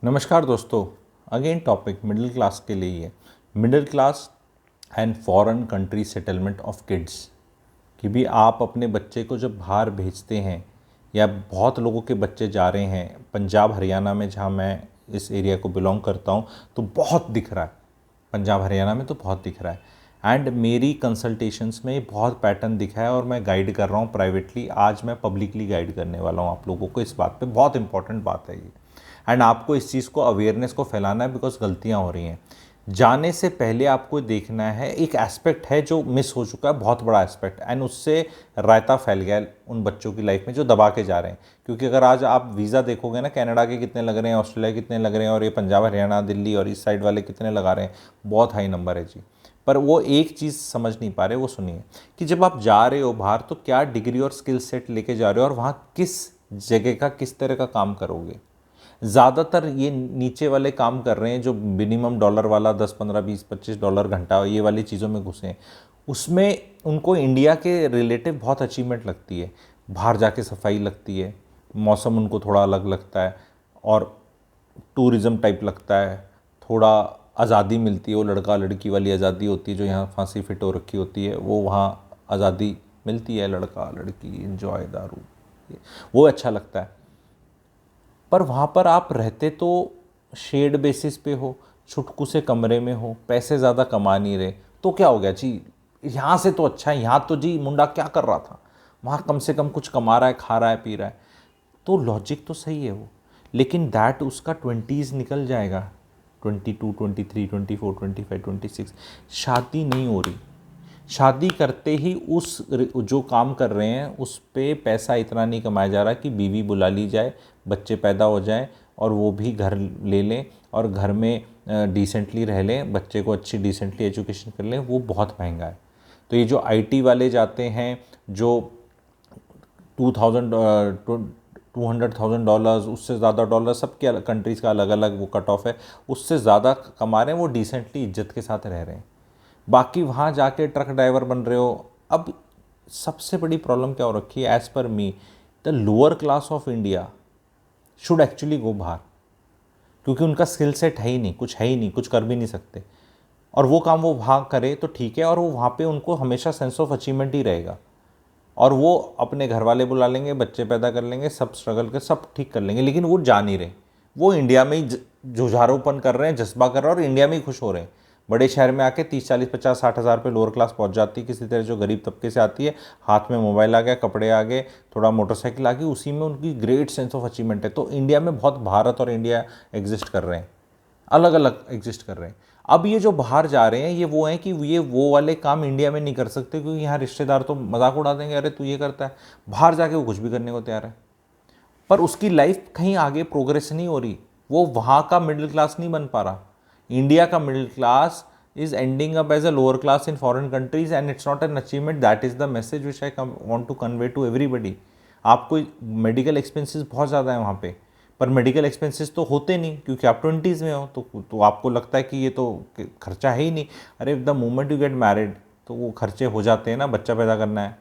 नमस्कार दोस्तों। Again topic middle class के लिए है। Middle class and foreign country settlement of kids. कि भी आप अपने बच्चे को जब बाहर भेजते हैं या बहुत लोगों के बच्चे जा रहे हैं, पंजाब हरियाणा में जहाँ मैं इस एरिया को बिलोंग करता हूँ तो बहुत दिख रहा है। पंजाब हरियाणा में तो बहुत दिख रहा है एंड मेरी कंसल्टेशंस में बहुत पैटर्न दिखा है और मैं गाइड कर रहा हूँ प्राइवेटली। आज मैं पब्लिकली गाइड करने वाला हूँ आप लोगों को इस बात पे। बहुत इंपॉर्टेंट बात है ये एंड आपको इस चीज़ को अवेयरनेस को फैलाना है बिकॉज गलतियाँ हो रही हैं। जाने से पहले आपको देखना है, एक एस्पेक्ट है जो मिस हो चुका है, बहुत बड़ा एस्पेक्ट, एंड उससे रायता फैल गया उन बच्चों की लाइफ में जो दबा के जा रहे हैं। क्योंकि अगर आज आप वीज़ा देखोगे ना, कनाडा के कितने लग रहे हैं, ऑस्ट्रेलिया के कितने लग रहे हैं, और ये पंजाब हरियाणा दिल्ली और इस साइड वाले कितने लगा रहे हैं, बहुत हाई नंबर है जी। पर वो एक चीज़ समझ नहीं पा रहे, वो सुनिए कि जब आप जा रहे हो बाहर तो क्या डिग्री और स्किल सेट लेके जा रहे हो और वहाँ किस जगह का किस तरह का काम करोगे। ज़्यादातर ये नीचे वाले काम कर रहे हैं जो मिनिमम डॉलर वाला 10 15 20 25 डॉलर घंटा ये वाली चीज़ों में घुसे हैं। उसमें उनको इंडिया के रिलेटिव बहुत अचीवमेंट लगती है, बाहर जाके सफाई लगती है, मौसम उनको थोड़ा अलग लगता है और टूरिज़्म टाइप लगता है, थोड़ा आज़ादी मिलती है। वो लड़का लड़की वाली आज़ादी होती है जो यहाँ फांसी फिट हो रखी होती है, वो वहाँ आज़ादी मिलती है, लड़का लड़की इंजॉय दारू, वो अच्छा लगता है। पर वहाँ पर आप रहते तो शेड बेसिस पे हो, छुटकू से कमरे में हो, पैसे ज़्यादा कमा नहीं रहे, तो क्या हो गया जी, यहाँ से तो अच्छा है। यहाँ तो जी मुंडा क्या कर रहा था, वहाँ कम से कम कुछ कमा रहा है, खा रहा है, पी रहा है, तो लॉजिक तो सही है वो। लेकिन दैट उसका 20s निकल जाएगा, 22 23 24 25 26, शादी नहीं हो रही। शादी करते ही उस जो काम कर रहे हैं उस पे पैसा इतना नहीं कमाया जा रहा कि बीवी बुला ली जाए, बच्चे पैदा हो जाएं और वो भी घर ले लें और घर में डिसेंटली रह लें, बच्चे को अच्छी डिसेंटली एजुकेशन कर लें, वो बहुत महंगा है। तो ये जो आईटी वाले जाते हैं जो 200,000 उससे ज़्यादा डॉलर, सबके कंट्रीज़ का अलग अलग वो कट ऑफ है, उससे ज़्यादा कमा रहे हैं, वो डिसेंटली इज्जत के साथ रह रहे हैं। बाकी वहाँ जाके ट्रक ड्राइवर बन रहे हो। अब सबसे बड़ी प्रॉब्लम क्या हो रखी है, as per me the lower class of India should actually go बाहर, क्योंकि उनका स्किल सेट है ही नहीं, कुछ है ही नहीं, कुछ कर भी नहीं सकते। और वो काम वो वहाँ करे तो ठीक है, और वो वहाँ पे उनको हमेशा सेंस ऑफ अचीवमेंट ही रहेगा, और वो अपने घर वाले बुला लेंगे, बच्चे पैदा कर लेंगे, सब स्ट्रगल कर सब ठीक कर लेंगे। लेकिन वो जा नहीं रहे, वो इंडिया में ही जुझारूपन कर रहे हैं, जज्बा कर रहे हैं और इंडिया में ही खुश हो रहे हैं। बड़े शहर में आके 30 40 50 60 हज़ार पे लोअर क्लास पहुंच जाती है किसी तरह, जो गरीब तबके से आती है, हाथ में मोबाइल आ गया, कपड़े आ गए, थोड़ा मोटरसाइकिल आ गई, उसी में उनकी ग्रेट सेंस ऑफ अचीवमेंट है। तो इंडिया में बहुत भारत और इंडिया एग्जिस्ट कर रहे हैं, अलग अलग एग्जिस्ट कर रहे हैं। अब ये जो बाहर जा रहे हैं ये वो हैं कि ये वो वाले काम इंडिया में नहीं कर सकते, क्योंकि यहाँ रिश्तेदार तो मजाक उड़ा देंगे, अरे तू ये करता है। बाहर जाके वो कुछ भी करने को तैयार है, पर उसकी लाइफ कहीं आगे प्रोग्रेस नहीं हो रही, वो वहाँ का मिडिल क्लास नहीं बन पा रहा। इंडिया का middle class is ending up as a lower class in foreign countries and it's not an achievement. That is the message which I want to convey to everybody. आपको medical expenses बहुत ज़्यादा है वहाँ पे, पर medical expenses तो होते नहीं क्योंकि आप 20s में हो, तो आपको लगता है कि ये तो खर्चा है ही नहीं। अरे the moment you get married तो वो खर्चे हो जाते हैं ना, बच्चा पैदा करना है,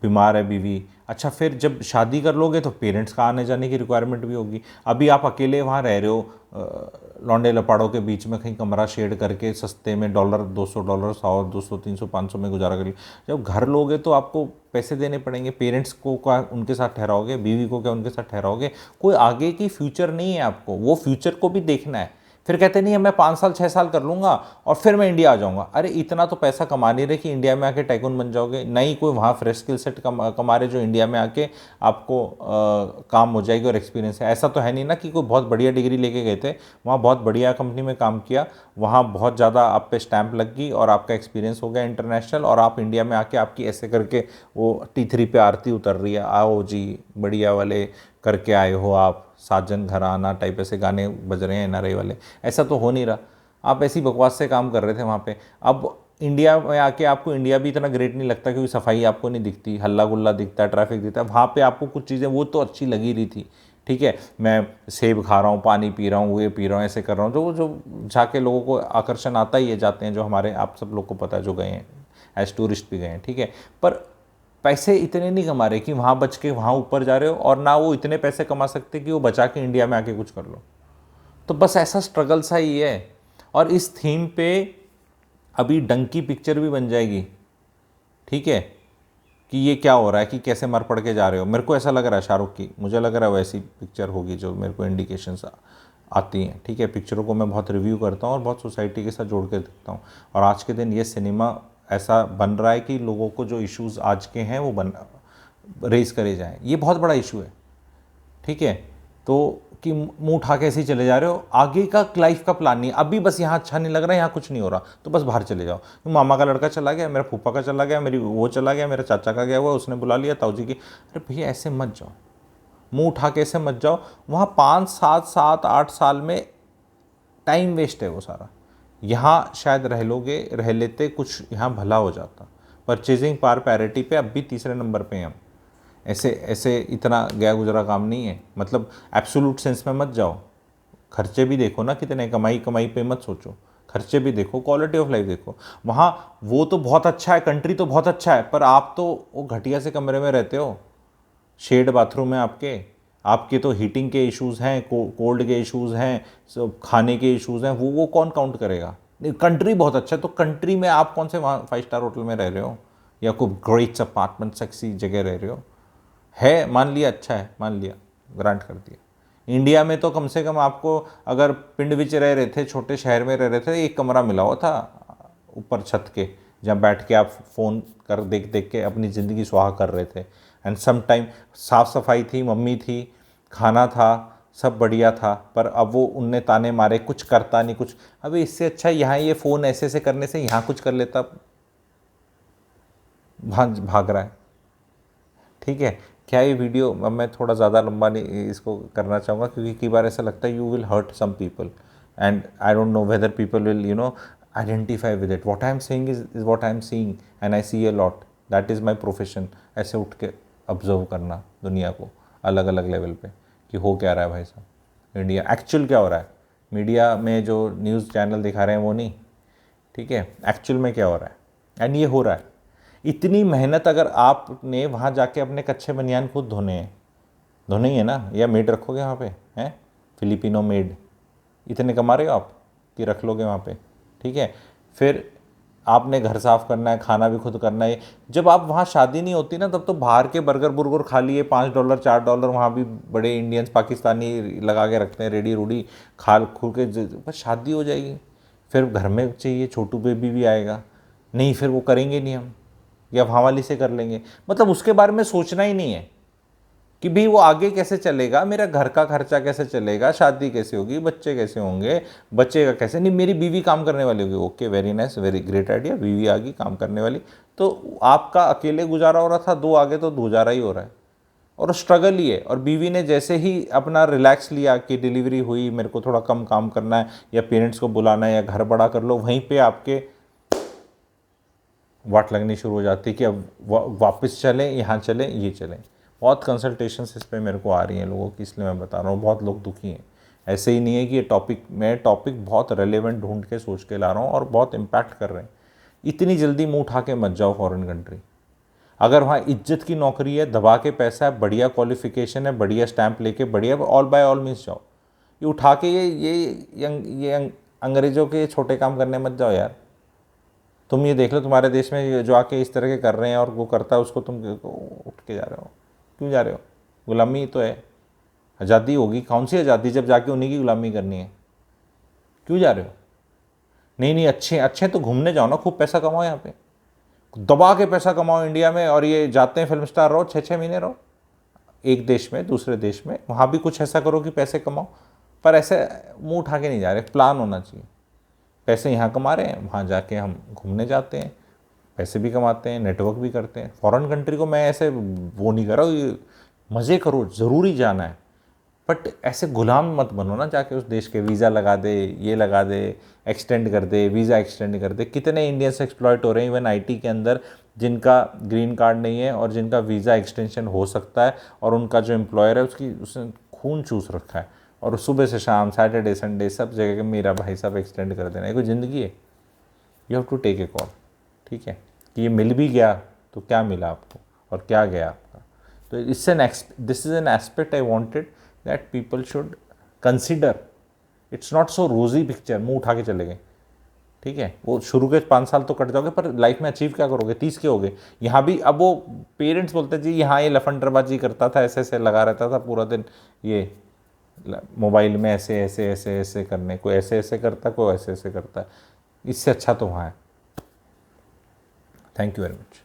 बीमार है बीवी, अच्छा फिर जब शादी कर लोगे तो पेरेंट्स का आने जाने की रिक्वायरमेंट भी होगी। अभी आप अकेले वहाँ रह रहे हो लौंडे लपाड़ों के बीच में, कहीं कमरा शेड करके सस्ते में $200 $100 200 300 500 में गुजारा करिए। जब घर लोगे तो आपको पैसे देने पड़ेंगे, पेरेंट्स को क्या उनके साथ ठहराओगे, बीवी को क्या उनके साथ ठहराओगे, कोई आगे की फ्यूचर नहीं है आपको, वो फ्यूचर को भी देखना है। फिर कहते नहीं है मैं 5 साल 6 साल कर लूँगा और फिर मैं इंडिया आ जाऊँगा। अरे इतना तो पैसा कमा नहीं रहे कि इंडिया में आके टाइकून बन जाओगे, नहीं कोई वहाँ फ्रेश स्किल सेट कमा रहे जो इंडिया में आके आपको काम हो जाएगी और एक्सपीरियंस है। ऐसा तो है नहीं ना कि कोई बहुत बढ़िया डिग्री लेके गए थे, वहाँ बहुत बढ़िया कंपनी में काम किया, वहाँ बहुत ज़्यादा आप पे स्टैंप लग गई और आपका एक्सपीरियंस हो गया इंटरनेशनल, और आप इंडिया में आके आपकी ऐसे करके वो T3 पे आरती उतर रही है, आओ जी बढ़िया वाले करके आए हो आप, साजन घर आना टाइप ऐसे गाने बज रहे हैं NRI वाले। ऐसा तो हो नहीं रहा, आप ऐसी बकवास से काम कर रहे थे वहाँ पे। अब इंडिया में आके आपको इंडिया भी इतना ग्रेट नहीं लगता क्योंकि सफाई आपको नहीं दिखती, हल्ला गुल्ला दिखता है, ट्रैफिक दिखता है। वहाँ पे आपको कुछ चीज़ें वो तो अच्छी लगी रही थी, ठीक है, मैं सेब खा रहा हूँ, पानी पी रहा हूँ, ये पी रहा हूँ, ऐसे कर रहा हूँ, जो जाके लोगों को आकर्षण आता ही है, जाते हैं जो हमारे आप सब लोग को पता है जो गए हैं एज टूरिस्ट भी गए हैं, ठीक है। पर पैसे इतने नहीं कमा रहे कि वहाँ बच के वहाँ ऊपर जा रहे हो, और ना वो इतने पैसे कमा सकते कि वो बचा के इंडिया में आके कुछ कर लो। तो बस ऐसा स्ट्रगल सा ही है। और इस थीम पे अभी डंकी पिक्चर भी बन जाएगी, ठीक है, कि ये क्या हो रहा है, कि कैसे मर पड़ के जा रहे हो। मेरे को ऐसा लग रहा है शाहरुख की, मुझे लग रहा है वैसी पिक्चर होगी जो मेरे को इंडिकेशंस आती हैं, ठीक है। पिक्चरों को मैं बहुत रिव्यू करता हूँ और बहुत सोसाइटी के साथ जोड़ के देखता हूँ, और आज के दिन ये सिनेमा ऐसा बन रहा है कि लोगों को जो इश्यूज़ आज के हैं वो रेज करे जाएँ। ये बहुत बड़ा इशू है, ठीक है। तो कि मुंह उठा के ऐसे ही चले जा रहे हो, आगे का लाइफ का प्लान नहीं, अभी बस यहाँ अच्छा नहीं लग रहा है, यहाँ कुछ नहीं हो रहा, तो बस बाहर चले जाओ। मामा का लड़का चला गया, मेरा फूफा का चला गया, मेरी वो चला गया, मेरा चाचा का गया हुआ, उसने बुला लिया ताऊ जी की। अरे भैया ऐसे मत जाओ, मुंह उठा के ऐसे मत जाओ। वहाँ 5 7 8 साल में टाइम वेस्ट है वो सारा। यहाँ शायद रह लेते, कुछ यहाँ भला हो जाता। परचेजिंग पावर पैरिटी पे अब भी तीसरे नंबर पे हैं हम। ऐसे इतना गया गुजरा काम नहीं है, मतलब एब्सोल्यूट सेंस में मत जाओ। खर्चे भी देखो ना कितने, कमाई पे मत सोचो, खर्चे भी देखो, क्वालिटी ऑफ लाइफ देखो। वहाँ वो तो बहुत अच्छा है, कंट्री तो बहुत अच्छा है, पर आप तो वो घटिया से कमरे में रहते हो, शेड बाथरूम है आपके तो हीटिंग के इश्यूज़ हैं, कोल्ड के इश्यूज़ हैं, सब खाने के इश्यूज़ हैं, वो कौन काउंट करेगा। कंट्री बहुत अच्छा है, तो कंट्री में आप कौन से वहाँ 5 स्टार होटल में रह रहे हो, या कोई ग्रेट अपार्टमेंट सेक्सी जगह रह रहे हो। है, मान लिया अच्छा है, मान लिया, ग्रांट कर दिया। इंडिया में तो कम से कम आपको अगर पिंड विच रह रहे थे, छोटे शहर में रह रहे थे, एक कमरा मिला हुआ था ऊपर छत के, जहाँ बैठ के आप फ़ोन कर देख देख के अपनी ज़िंदगी सुहा कर रहे थे। एंड सम टाइम साफ़ सफाई थी, मम्मी थी, खाना था, सब बढ़िया था। पर अब वो उनने ताने मारे, कुछ करता नहीं कुछ। अभी इससे अच्छा यहाँ ये फ़ोन ऐसे करने से यहाँ कुछ कर लेता, भाग रहा है, ठीक है। क्या ये वीडियो, अब मैं थोड़ा ज़्यादा लंबा नहीं इसको करना चाहूँगा, क्योंकि कई बार ऐसा लगता है you will hurt some people and I don't know whether people will identify with it. What I am saying is what I am seeing and I see a lot, that is my profession. ऐसे उठ के observe करना दुनिया को अलग अलग level पे, कि हो क्या रहा है भाई साहब, इंडिया एक्चुअल क्या हो रहा है। मीडिया में जो न्यूज़ चैनल दिखा रहे हैं वो नहीं, ठीक है, एक्चुअल में क्या हो रहा है। एंड ये हो रहा है। इतनी मेहनत अगर आपने वहाँ जाके अपने कच्चे बनियान खुद धोने ही है ना, या मेड रखोगे वहाँ पे, हैं फिलिपिनो मेड, इतने कमा रहे हो आप कि रख लोगे वहाँ पे, ठीक है। फिर आपने घर साफ़ करना है, खाना भी खुद करना है। जब आप वहाँ शादी नहीं होती ना, तब तो बाहर के बर्गर बुर्गर खा लिए, $5 $4, वहाँ भी बड़े इंडियंस पाकिस्तानी लगा के रखते हैं रेडी रूडी, खा खू के बस शादी हो जाएगी। फिर घर में चाहिए, छोटू बेबी भी आएगा, नहीं फिर वो करेंगे नहीं हम, या वहाँ वाली से कर लेंगे। मतलब उसके बारे में सोचना ही नहीं है कि भाई वो आगे कैसे चलेगा, मेरा घर का खर्चा कैसे चलेगा, शादी कैसे होगी, बच्चे कैसे होंगे, बच्चे का कैसे, नहीं मेरी बीवी काम करने वाली होगी। Okay, very nice, very great idea, बीवी आ गई काम करने वाली। तो आपका अकेले गुजारा हो रहा था, 2 आगे तो गुजारा ही हो रहा है, और स्ट्रगल ही है। और बीवी ने जैसे ही अपना रिलैक्स लिया कि डिलीवरी हुई, मेरे को थोड़ा कम काम करना है, या पेरेंट्स को बुलाना है, या घर बड़ा कर लो, वहीं पर आपके वाट लगनी शुरू हो जाती है कि अब वापस चलें, यहाँ चलें, ये चलें। बहुत कंसल्टेशंस इस पे मेरे को आ रही हैं लोगों की, इसलिए मैं बता रहा हूँ, बहुत लोग दुखी हैं। ऐसे ही नहीं है कि ये टॉपिक बहुत रेलेवेंट ढूंढ के सोच के ला रहा हूँ, और बहुत इम्पैक्ट कर रहे हैं। इतनी जल्दी मुंह उठा के मत जाओ फॉरेन कंट्री। अगर वहाँ इज्जत की नौकरी है, दबा के पैसा है, बढ़िया क्वालिफिकेशन है, बढ़िया स्टैंप लेके, बढ़िया ऑल बाय ऑल मीन्स जाओ। ये उठा के ये अंग्रेज़ों के छोटे काम करने मत जाओ यार। तुम ये देख लो, तुम्हारे देश में जो आके इस तरह के कर रहे हैं और वो करता है, उसको तुम उठ के जा रहे हो, क्यों जा रहे हो। गुलामी तो है, आज़ादी होगी, कौन सी आज़ादी जब जाके उन्हीं की गुलामी करनी है, क्यों जा रहे हो। नहीं अच्छे तो घूमने जाओ ना, खूब पैसा कमाओ, यहाँ पे दबा के पैसा कमाओ इंडिया में, और ये जाते हैं फिल्म स्टार रहो, 6 महीने रहो एक देश में दूसरे देश में, वहाँ भी कुछ ऐसा करो कि पैसे कमाओ। पर ऐसे मुँह उठा के नहीं जा रहे, प्लान होना चाहिए। पैसे यहाँ कमा रहे हैं, वहाँ जाके हम घूमने जाते हैं, पैसे भी कमाते हैं, नेटवर्क भी करते हैं। फॉरेन कंट्री को मैं ऐसे वो नहीं कर रहा हूँ, मज़े करो, ज़रूरी जाना है, बट ऐसे गुलाम मत बनो ना जाके उस देश के। वीज़ा लगा दे, ये लगा दे, एक्सटेंड कर दे, वीज़ा एक्सटेंड कर दे। कितने इंडियंस एक्सप्लॉयट हो रहे हैं इवन आईटी के अंदर, जिनका ग्रीन कार्ड नहीं है और जिनका वीज़ा एक्सटेंशन हो सकता है, और उनका जो एम्प्लॉयर है उसने खून चूस रखा है, और सुबह से शाम, सैटरडे संडे सब जगह मेरा भाई साहब एक्सटेंड कर देना। ये कोई ज़िंदगी है। You have to take a call, ठीक है, कि ये मिल भी गया तो क्या मिला आपको और क्या गया आपका। तो this is an aspect I wanted that people should consider, it's not so रोजी पिक्चर, मुंह उठा के चले गए, ठीक है। वो शुरू के 5 साल तो कट जाओगे, पर लाइफ में अचीव क्या करोगे, 30 के हो गए। यहाँ भी अब वो पेरेंट्स बोलते जी यहाँ ये लफंडरबाजी करता था, ऐसे ऐसे लगा रहता था पूरा दिन, ये मोबाइल में ऐसे ऐसे ऐसे ऐसे करने, कोई ऐसे ऐसे करता, कोई ऐसे ऐसे करता है, इससे अच्छा तो वहाँ है। Thank you very much.